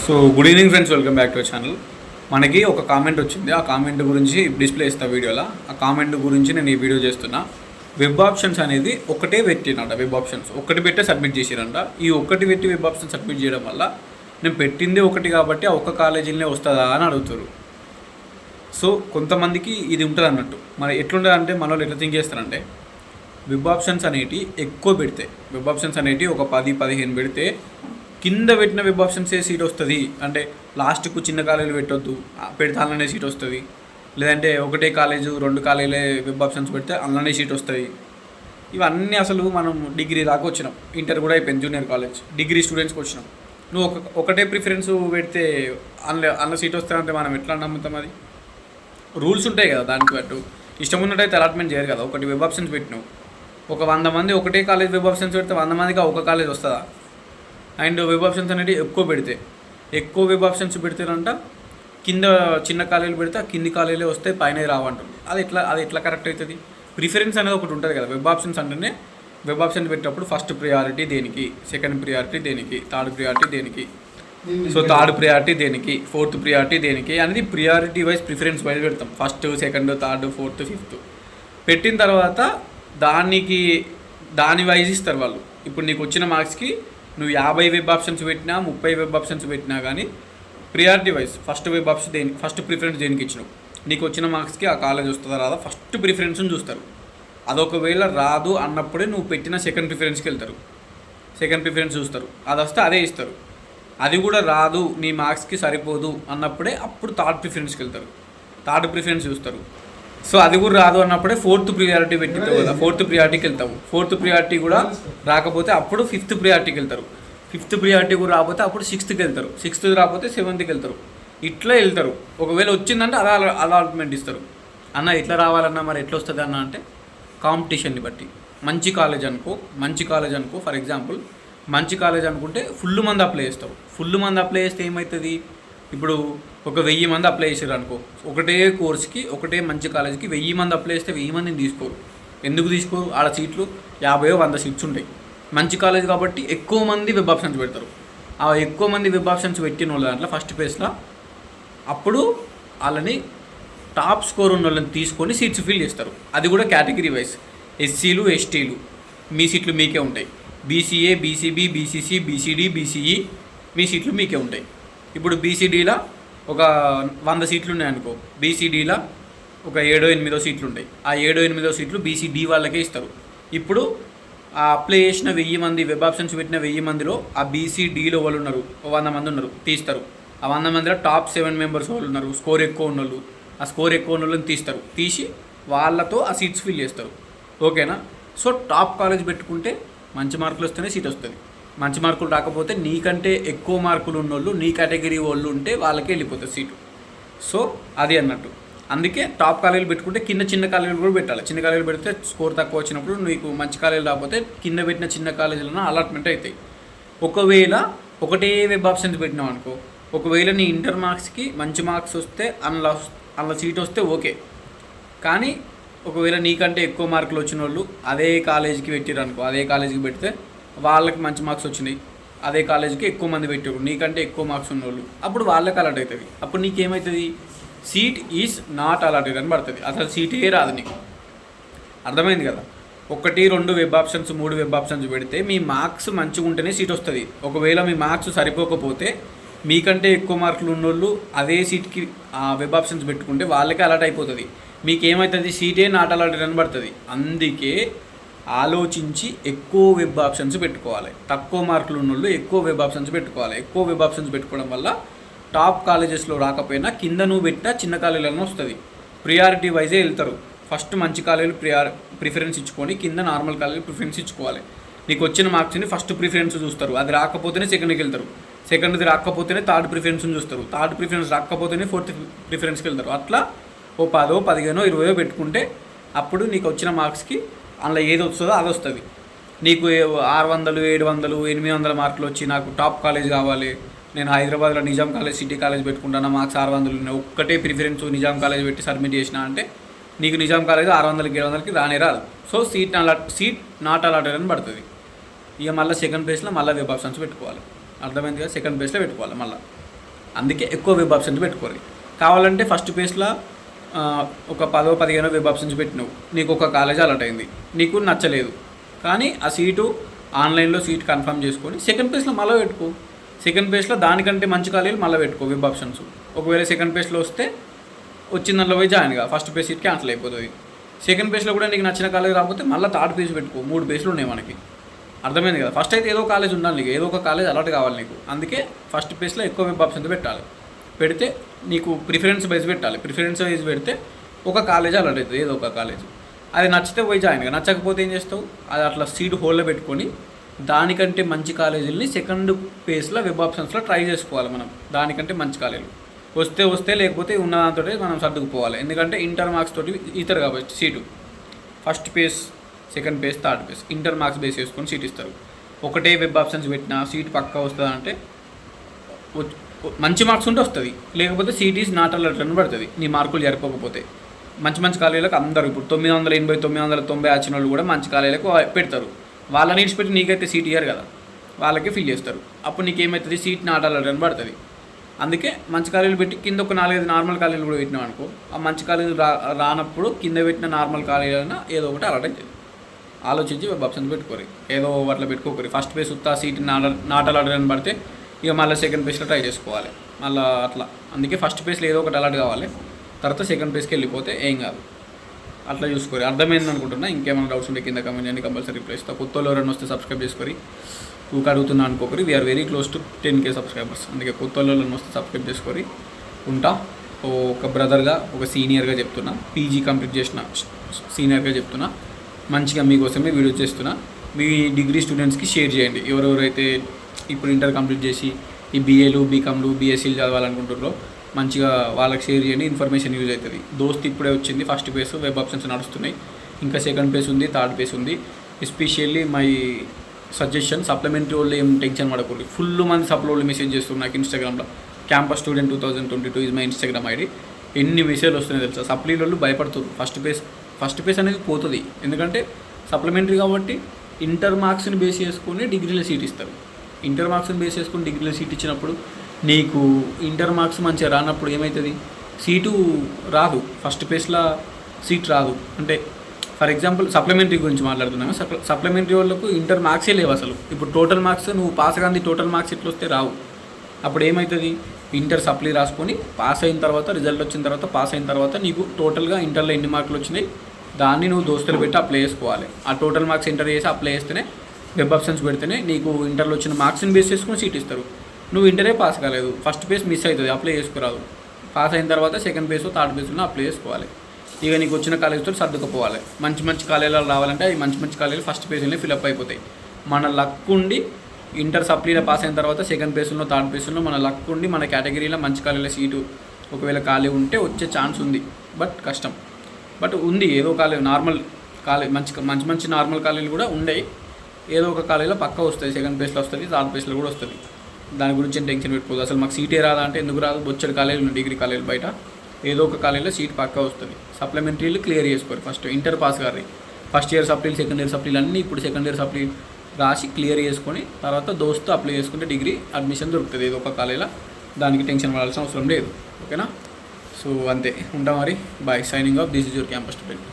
So good evening friends, welcome back to our channel. మనకి ఒక comment వచ్చింది. ఆ కామెంట్ గురించి డిస్ప్లే ఇస్తా వీడియోలో. ఆ కామెంట్ గురించి నేను ఈ వీడియో చేస్తున్నా. వెబ్ ఆప్షన్స్ అనేది ఒకటే పెట్టినంట. వెబ్ ఆప్షన్స్ ఒకటి పెట్టే సబ్మిట్ చేసిరంట. ఈ ఒక్కటి పెట్టి వెబ్ ఆప్షన్ సబ్మిట్ చేయడం వల్ల నేను పెట్టింది ఒకటి కాబట్టి ఆ ఒక్క కాలేజీలోనే వస్తుందా అని అడుగుతారు. సో కొంతమందికి ఇది ఉంటుంది అన్నట్టు. మరి ఎట్లుంటుంది అంటే మన వాళ్ళు ఎట్లా థింక్ చేస్తారంటే, వెబ్ ఆప్షన్స్ అనేవి ఎక్కువ పెడితే, వెబ్ ఆప్షన్స్ అనేవి ఒక 10-15 పెడితే కింద పెట్టిన వెబ్ ఆప్షన్సే సీట్ వస్తుంది. అంటే లాస్ట్కు చిన్న కాలేజీలు పెట్టొద్దు, పెడితే అలానే సీట్ వస్తుంది. లేదంటే ఒకటే కాలేజు 2 కాలేజీలే వెబ్ ఆప్షన్స్ పెడితే అలానే సీట్ వస్తుంది. ఇవన్నీ అసలు మనం డిగ్రీ దాకా వచ్చినాం, ఇంటర్ కూడా అయిపోయింది, జూనియర్ కాలేజ్, డిగ్రీ స్టూడెంట్స్కి వచ్చినాం. నువ్వు ఒకటే ప్రిఫరెన్స్ పెడితే అందులో సీట్ వస్తాయంటే మనం ఎట్లా నమ్ముతాం? అది రూల్స్ ఉంటాయి కదా, దానికి బట్టు ఇష్టం ఉన్నట్టయితే అలాట్మెంట్ చేయరు కదా. ఒకటి వెబ్ ఆప్షన్స్ పెట్టినావు, ఒక 100 మంది ఒకటే కాలేజ్ వెబ్ ఆప్షన్స్ పెడితే 100 మందికి ఒక కాలేజ్ వస్తుందా? అండ్ వెబ్ ఆప్షన్స్ అనేవి ఎక్కువ వెబ్ ఆప్షన్స్ పెడితేనంట కింద చిన్న కాలేజీలు పెడితే కింది కాలేజీలే వస్తాయి, పైన రావంటుంది. అది ఎట్లా కరెక్ట్ అవుతుంది? ప్రిఫరెన్స్ అనేది ఒకటి ఉంటుంది కదా. వెబ్ ఆప్షన్స్ అంటేనే వెబ్ ఆప్షన్ పెట్టినప్పుడు ఫస్ట్ ప్రియారిటీ దేనికి, సెకండ్ ప్రియారిటీ దేనికి, థర్డ్ ప్రియారిటీ దేనికి, సో థర్డ్ ప్రియారిటీ దేనికి, ఫోర్త్ ప్రియారిటీ దేనికి అనేది ప్రియారిటీ వైజ్ ప్రిఫరెన్స్ వైజ్ పెడతాం. First, second, third, fourth, fifth పెట్టిన తర్వాత దాని వైజ్ ఇస్తారు వాళ్ళు. ఇప్పుడు నీకు వచ్చిన మార్క్స్కి నువ్వు 50 వెబ్ ఆప్షన్స్ పెట్టినా, 30 వెబ్ ఆప్షన్స్ పెట్టినా కానీ priority wise first web option first preference దేనికి ఇచ్చినావు, నీకు వచ్చిన మార్క్స్కి ఆ కాలేజ్ వస్తుందా రాదా ఫస్ట్ ప్రిఫరెన్స్ని చూస్తారు. అదొకవేళ రాదు అన్నప్పుడే నువ్వు పెట్టిన సెకండ్ ప్రిఫరెన్స్కి వెళ్తారు. సెకండ్ ప్రిఫరెన్స్ చూస్తారు, అది వస్తే అదే ఇస్తారు. అది కూడా రాదు, నీ మార్క్స్కి సరిపోదు అన్నప్పుడే అప్పుడు థర్డ్ ప్రిఫరెన్స్కి వెళ్తారు. థర్డ్ ప్రిఫరెన్స్ చూస్తారు. సో అది కూడా రాదు అన్నప్పుడే ఫోర్త్ ప్రియారిటీ పెట్టిస్తావు కదా, ఫోర్త్ ప్రియారిటీకి వెళ్తావు. ఫోర్త్ ప్రియారిటీ కూడా రాకపోతే అప్పుడు ఫిఫ్త్ ప్రియారిటీకి వెళ్తారు. ఫిఫ్త్ ప్రియారిటీ కూడా రాకపోతే అప్పుడు 6th వెళ్తారు. 6th రాకపోతే 7th వెళ్తారు. ఇట్లా వెళ్తారు. ఒకవేళ వచ్చిందంటే అలాట్మెంట్ ఇస్తారు. అన్న ఇట్లా రావాలన్నా మరి ఎట్లా వస్తుంది అన్న అంటే కాంపిటీషన్ని బట్టి. మంచి కాలేజ్ అనుకో ఫర్ ఎగ్జాంపుల్ మంచి కాలేజ్ అనుకుంటే ఫుల్ మంది అప్లై చేస్తారు. ఫుల్ మంది అప్లై చేస్తే ఏమవుతుంది? ఇప్పుడు ఒక 1000 మంది అప్లై చేశారు అనుకో, ఒకటే కోర్స్కి ఒకటే మంచి కాలేజ్కి 1000 మంది అప్లై చేస్తే 1000 మందిని తీసుకోరు. ఎందుకు తీసుకోరు? ఆడ సీట్లు 50-100 సీట్స్ ఉంటాయి. మంచి కాలేజ్ కాబట్టి ఎక్కువ మంది వెబ్ ఆప్షన్స్ పెడతారు. ఆ ఎక్కువ మంది వెబ్ ఆప్షన్స్ పెట్టిన వాళ్ళ దాంట్లో ఫస్ట్ ప్లేస్లో అప్పుడు వాళ్ళని టాప్ స్కోర్ ఉన్న వాళ్ళని తీసుకొని సీట్స్ ఫిల్ చేస్తారు. అది కూడా కేటగిరీ వైజ్. ఎస్సీలు, ఎస్టీలు మీ సీట్లు మీకే ఉంటాయి. BCA, BCB, BCC, BCD, BCE మీ సీట్లు మీకే ఉంటాయి. ఇప్పుడు బీసీడీలో ఒక 100 సీట్లు ఉన్నాయనుకో, బీసీడీలో ఒక 7-8 సీట్లు ఉంటాయి. ఆ 7-8 సీట్లు బీసీడీ వాళ్ళకే ఇస్తారు. ఇప్పుడు ఆ అప్లై చేసిన 1000 మంది వెబ్ ఆప్షన్స్ పెట్టిన 1000 మందిలో ఆ బీసీడీలో వాళ్ళు ఉన్నారు, 100 మంది ఉన్నారు, తీస్తారు. ఆ 100 మందిలో టాప్ 7 మెంబర్స్ వాళ్ళు ఉన్నారు, స్కోర్ ఎక్కువ ఉన్నోళ్ళు. ఆ స్కోర్ ఎక్కువ ఉన్న వాళ్ళని తీసి వాళ్ళతో ఆ సీట్స్ ఫిల్ చేస్తారు. ఓకేనా? సో టాప్ కాలేజ్ పెట్టుకుంటే మంచి మార్కులు వస్తేనే సీట్ వస్తుంది. మంచి మార్కులు రాకపోతే నీకంటే ఎక్కువ మార్కులు ఉన్నోళ్ళు, నీ కేటగిరీ వాళ్ళు ఉంటే వాళ్ళకే వెళ్ళిపోతుంది సీటు. సో అది అన్నట్టు. అందుకే టాప్ కాలేజీలు పెట్టుకుంటే కింద చిన్న కాలేజీలు కూడా పెట్టాలి. చిన్న కాలేజీలు పెడితే స్కోర్ తక్కువ వచ్చినప్పుడు నీకు మంచి కాలేజీలు రాకపోతే కింద పెట్టిన చిన్న కాలేజీలను అలాట్మెంట్ అవుతాయి. ఒకవేళ ఒకటే వెబ్ ఆప్షన్స్ పెట్టినావు అనుకో, ఒకవేళ నీ ఇంటర్ మార్క్స్కి మంచి మార్క్స్ వస్తే అందులో సీట్ వస్తే ఓకే. కానీ ఒకవేళ నీకంటే ఎక్కువ మార్కులు వచ్చిన వాళ్ళు అదే కాలేజీకి పెట్టారు అనుకో, అదే కాలేజీకి పెడితే వాళ్ళకి మంచి మార్క్స్ వచ్చినాయి, అదే కాలేజీకి ఎక్కువ మంది పెట్టారు, నీకంటే ఎక్కువ మార్క్స్ ఉన్నోళ్ళు, అప్పుడు వాళ్ళకి అలాట్ అవుతుంది. అప్పుడు నీకేమవుతుంది? సీట్ ఈజ్ నాట్ అలాటెడ్ అని పడుతుంది. అసలు సీటే రాదు నీకు. అర్థమైంది కదా? 1-2 వెబ్ ఆప్షన్స్ 3 వెబ్ ఆప్షన్స్ పెడితే మీ మార్క్స్ మంచిగా ఉంటేనే సీట్ వస్తుంది. ఒకవేళ మీ మార్క్స్ సరిపోకపోతే మీకంటే ఎక్కువ మార్కులు ఉన్నోళ్ళు అదే సీట్కి ఆ వెబ్ ఆప్షన్స్ పెట్టుకుంటే వాళ్ళకే అలాట్ అయిపోతుంది. మీకేమవుతుంది? సీటే నాట్ అలాటెడ్ అని పడుతుంది. అందుకే ఆలోచించి ఎక్కువ వెబ్ ఆప్షన్స్ పెట్టుకోవాలి. తక్కువ మార్కులు ఉన్నోళ్ళు ఎక్కువ వెబ్ ఆప్షన్స్ పెట్టుకోవాలి. ఎక్కువ వెబ్ ఆప్షన్స్ పెట్టుకోవడం వల్ల టాప్ కాలేజెస్లో రాకపోయినా కింద నువ్వు పెట్టినా చిన్న కాలేజీలను వస్తుంది. ప్రియారిటీ వైజే వెళ్తారు. ఫస్ట్ మంచి కాలేజీలు ప్రిఫరెన్స్ ఇచ్చుకొని కింద నార్మల్ కాలేజీలు ప్రిఫరెన్స్ ఇచ్చుకోవాలి. నీకు వచ్చిన మార్క్స్ని ఫస్ట్ ప్రిఫరెన్స్ చూస్తారు. అది రాకపోతేనే సెకండ్కి వెళ్తారు. సెకండ్ది రాకపోతేనే థర్డ్ ప్రిఫరెన్స్ని చూస్తారు. థర్డ్ ప్రిఫరెన్స్ రాకపోతేనే ఫోర్త్ ప్రిఫరెన్స్కి వెళ్తారు. అట్లా ఓ 10, 15, 20 పెట్టుకుంటే అప్పుడు నీకు వచ్చిన మార్క్స్కి అందులో ఏది వస్తుందో అది వస్తుంది. నీకు 600, 700, 800 మార్కులు వచ్చి నాకు టాప్ కాలేజ్ కావాలి, నేను హైదరాబాద్లో నిజాం కాలేజ్, సిటీ కాలేజ్ పెట్టుకుంటాను, మార్క్స్ 600 ఉన్నాయి, ఒక్కటే ప్రిఫరెన్స్ నిజాం కాలేజ్ పెట్టి సబ్మిట్ చేసిన అంటే నీకు నిజాం కాలేజ్ 600, 700కి రానే రాదు. సో సీట్ నాట్ అలాటెడ్ అని పడుతుంది. ఇక మళ్ళీ సెకండ్ ప్లేస్లో మళ్ళీ వెబ్ ఆప్షన్స్ పెట్టుకోవాలి. అర్థమైంది కదా? సెకండ్ ప్లేస్లో పెట్టుకోవాలి మళ్ళీ. అందుకే ఎక్కువ వెబ్ ఆప్షన్స్ పెట్టుకోరు. కావాలంటే ఫస్ట్ పేజ్లో ఒక 10-15 వెబ్ ఆప్షన్స్ పెట్టినావు, నీకు ఒక కాలేజ్ అలర్ట్ అయింది, నీకు నచ్చలేదు, కానీ ఆ సీటు ఆన్లైన్లో సీట్ కన్ఫర్మ్ చేసుకొని సెకండ్ పేజ్లో మళ్ళీ పెట్టుకో. సెకండ్ పేజ్లో దానికంటే మంచి కాలేజీలు మళ్ళీ పెట్టుకో వెబ్ ఆప్షన్స్. ఒకవేళ సెకండ్ పేజ్లో వస్తే వచ్చిన దాంట్లో పోయి జాయిన్ గా, ఫస్ట్ పేజ్ సీట్ క్యాన్సిల్ అయిపోతుంది. సెకండ్ పేజ్లో కూడా నీకు నచ్చిన కాలేజ్ రాకపోతే మళ్ళీ థర్డ్ పేజ్ పెట్టుకో. 3 పేజ్లు ఉన్నాయి మనకి, అర్థమైంది కదా. ఫస్ట్ అయితే ఏదో కాలేజ్ ఉండాలి నీకు, ఏదో ఒక కాలేజ్ అలర్ట్ కావాలి నీకు. అందుకే ఫస్ట్ పేజ్లో ఎక్కువ వెబ్ ఆప్షన్స్ పెట్టాలి. పెడితే నీకు ప్రిఫరెన్స్ వైజ్ పెట్టాలి. ప్రిఫరెన్స్ వైజ్ పెడితే ఒక కాలేజ్ అలర్ట్ అవుతుంది, ఏదో ఒక కాలేజ్. అది నచ్చితే పోయి జాయిన్ గా, నచ్చకపోతే ఏం చేస్తావు, అది అట్లా సీట్ హోల్డ్లో పెట్టుకొని దానికంటే మంచి కాలేజీలని సెకండ్ పేజ్లో వెబ్ ఆప్షన్స్లో ట్రై చేసుకోవాలి మనం. దానికంటే మంచి కాలేజీలు వస్తే లేకపోతే ఉన్న దాంతో మనం సర్దుకుపోవాలి. ఎందుకంటే ఇంటర్ మార్క్స్ తోటి ఇస్తారు కాబట్టి seat. First page, second page, third page inter marks base చేసుకొని సీట్ ఇస్తారు. ఒకటే వెబ్ ఆప్షన్స్ పెట్టినా సీట్ పక్కా వస్తుందా అంటే మంచి మార్క్స్ ఉంటే వస్తుంది, లేకపోతే సీట్ ఈజ్ నాట్ అలర్ట్ అని పడుతుంది నీ మార్కులు జరిపోకపోతే. మంచి కాలేజీలకు అందరూ ఇప్పుడు 980, 990 వచ్చిన వాళ్ళు కూడా మంచి కాలేజీలకు పెడతారు. వాళ్ళని ఇడిచిపెట్టి నీకైతే సీట్ ఇయ్యారు కదా, వాళ్ళకి ఫిల్ చేస్తారు. అప్పుడు నీకేమవుతుంది, సీట్ నాట్ అలర్ట్ అని పడుతుంది. అందుకే మంచి కాలేజీలు పెట్టి కింద ఒక 4-5 నార్మల్ కాలేజీలు కూడా పెట్టినాం అనుకో, ఆ మంచి కాలేజీలు రానప్పుడు కింద పెట్టిన నార్మల్ కాలేజీ అయినా ఏదో ఒకటి అలర్ట్ అవుతుంది. ఆలోచించి వెబ్ ఆప్షన్స్ పెట్టుకోరు, ఏదో అట్లా పెట్టుకోకరి. ఫస్ట్ పేజ్ ఉత్తా సీట్ నాట్ అలర్ట్ అని పడితే ఇక మళ్ళీ సెకండ్ పేజ్లో ట్రై చేసుకోవాలి మళ్ళీ అట్లా. అందుకే ఫస్ట్ పేజ్లో ఏదో ఒకటి అలర్ట్ కావాలి, తర్వాత సెకండ్ పేజ్కి వెళ్ళిపోతే ఏం కాదు. అట్లా చూసుకోరు. అర్థమైంది అనుకుంటున్నా. ఇంకేమైనా డౌట్స్ ఉంటే కింద కమెంట్ చేయండి, కంపల్సరీ రిప్లై ఇస్తా. కొత్త వాళ్ళు ఎవరైనా వస్తే సబ్స్క్రైబ్ చేసుకొని ఊరికి అడుగుతున్నా అనుకోకరి. We're very close to 10K subscribers. అందుకే కొత్త వాళ్ళు వస్తే సబ్స్క్రైబ్ చేసుకొని ఉంటా. ఒక బ్రదర్గా, ఒక సీనియర్గా చెప్తున్నా, పీజీ కంప్లీట్ చేసిన సీనియర్గా చెప్తున్నా. మంచిగా మీకోసమే వీడియో చేస్తున్నా. మీ డిగ్రీ స్టూడెంట్స్కి షేర్ చేయండి. ఎవరెవరైతే ఇప్పుడు ఇంటర్ కంప్లీట్ చేసి ఈ బీఏలు, బీకామ్లు, బీఎస్సీలు చదవాలనుకుంటున్నారో మంచిగా వాళ్ళకి షేర్ చేయండి. ఇన్ఫర్మేషన్ యూజ్ అవుతుంది. దోస్త్ ఇప్పుడే వచ్చింది, ఫస్ట్ పేజ్ వెబ్ ఆప్షన్స్ నడుస్తున్నాయి, ఇంకా సెకండ్ పేజ్ ఉంది, థర్డ్ పేజ్ ఉంది. ఎస్పెషల్లీ మై సజెషన్, సప్లిమెంటరీ వాళ్ళు ఏం టెన్షన్ పడకూడదు. ఫుల్ మంది సప్ల వాళ్ళు మెసేజ్ చేస్తున్నారు నాకు ఇన్స్టాగ్రామ్లో. Campus student 2022 is my Instagram ID. ఎన్ని మెసేజ్లు వస్తున్నాయి తెలుసా. సప్లీ వాళ్ళు భయపడుతుంది. ఫస్ట్ పేజ్ అనేది పోతుంది, ఎందుకంటే సప్లిమెంటరీ కాబట్టి ఇంటర్ మార్క్స్ని బేస్ చేసుకొని డిగ్రీలో సీట్ ఇస్తారు. ఇంటర్ మార్క్స్ని బేస్ చేసుకొని డిగ్రీలో సీట్ ఇచ్చినప్పుడు నీకు ఇంటర్ మార్క్స్ మంచిగా రానప్పుడు ఏమవుతుంది, సీటు రాదు, ఫస్ట్ పేజ్లో సీట్ రాదు. అంటే ఫర్ ఎగ్జాంపుల్ సప్లిమెంటరీ గురించి మాట్లాడుతున్నాను. సప్లిమెంటరీ వాళ్ళకు ఇంటర్ మార్క్సే లేవు అసలు. ఇప్పుడు టోటల్ మార్క్స్ నువ్వు పాస్ కానీ టోటల్ మార్క్స్ ఎట్లా వస్తే రావు. అప్పుడు ఏమవుతుంది, ఇంటర్ సప్లీ రాసుకొని పాస్ అయిన తర్వాత, రిజల్ట్ వచ్చిన తర్వాత, పాస్ అయిన తర్వాత నీకు టోటల్గా ఇంటర్లో ఎన్ని మార్కులు వచ్చినాయి దాన్ని నువ్వు దోస్తులు పెట్టి అప్లై చేసుకోవాలి. ఆ టోటల్ మార్క్స్ ఎంటర్ చేసి అప్లై చేస్తేనే, వెబ్ ఆప్షన్స్ పెడితేనే నీకు ఇంటర్లో వచ్చిన మార్క్స్ని బేస్ చేసుకుని సీట్ ఇస్తారు. నువ్వు ఇంటరే పాస్ కాలేదు, ఫస్ట్ పేజ్ మిస్ అవుతుంది, అప్లై చేసుకోరాదు. పాస్ అయిన తర్వాత సెకండ్ పేజ్, థర్డ్ పేజ్లో అప్లై చేసుకోవాలి. ఇక నీకు వచ్చిన కాలేజీతో సర్దుకుపోవాలి. మంచి కాలేజీలు రావాలంటే అవి మంచి కాలేజీలు ఫస్ట్ పేజ్లోనే ఫిల్అప్ అయిపోతాయి. మన లక్ ఉండి ఇంటర్ సప్లీలో పాస్ అయిన తర్వాత సెకండ్ పేజ్లో, థర్డ్ పేజ్లో మన లక్ ఉండి మన కేటగిరీలో మంచి కాలేజీలో సీటు ఒకవేళ ఖాళీ ఉంటే వచ్చే ఛాన్స్ ఉంది. బట్ కష్టం, బట్ ఉంది. ఏదో కాలేజ్, నార్మల్ కాలేజ్, మంచి నార్మల్ కాలేజీలు కూడా ఉండేవి. ఏదో ఒక కాలేజీలో పక్కా వస్తుంది, సెకండ్ పేజ్లో వస్తుంది, థర్డ్ పేజ్లో కూడా వస్తుంది. దాని గురించి టెన్షన్ పెట్టుకోదు. అసలు మాకు సీటే రాదా అంటే ఎందుకు రాదు, బొచ్చడి కాలేజీలు ఉన్నాయి, డిగ్రీ కాలేజీలు బయట. ఏదో ఒక కాలేజీలో సీట్ పక్కా వస్తుంది. సప్లిమెంటరీలు క్లియర్ చేసుకోరు. ఫస్ట్ ఇంటర్ పాస్ గారి ఫస్ట్ ఇయర్ సప్లీలు, సెకండ్ ఇయర్ సప్లీలు అన్నీ ఇప్పుడు సెకండ్ ఇయర్ సప్లీ రాసి క్లియర్ చేసుకొని తర్వాత దోస్తు అప్లై చేసుకుంటే డిగ్రీ అడ్మిషన్ దొరుకుతుంది ఏదో ఒక కాలేజీలో. దానికి టెన్షన్ పడాల్సిన అవసరం లేదు. ఓకేనా? సో అంతే, ఉంటాం మరి. Bye. Signing off. This is your campus student.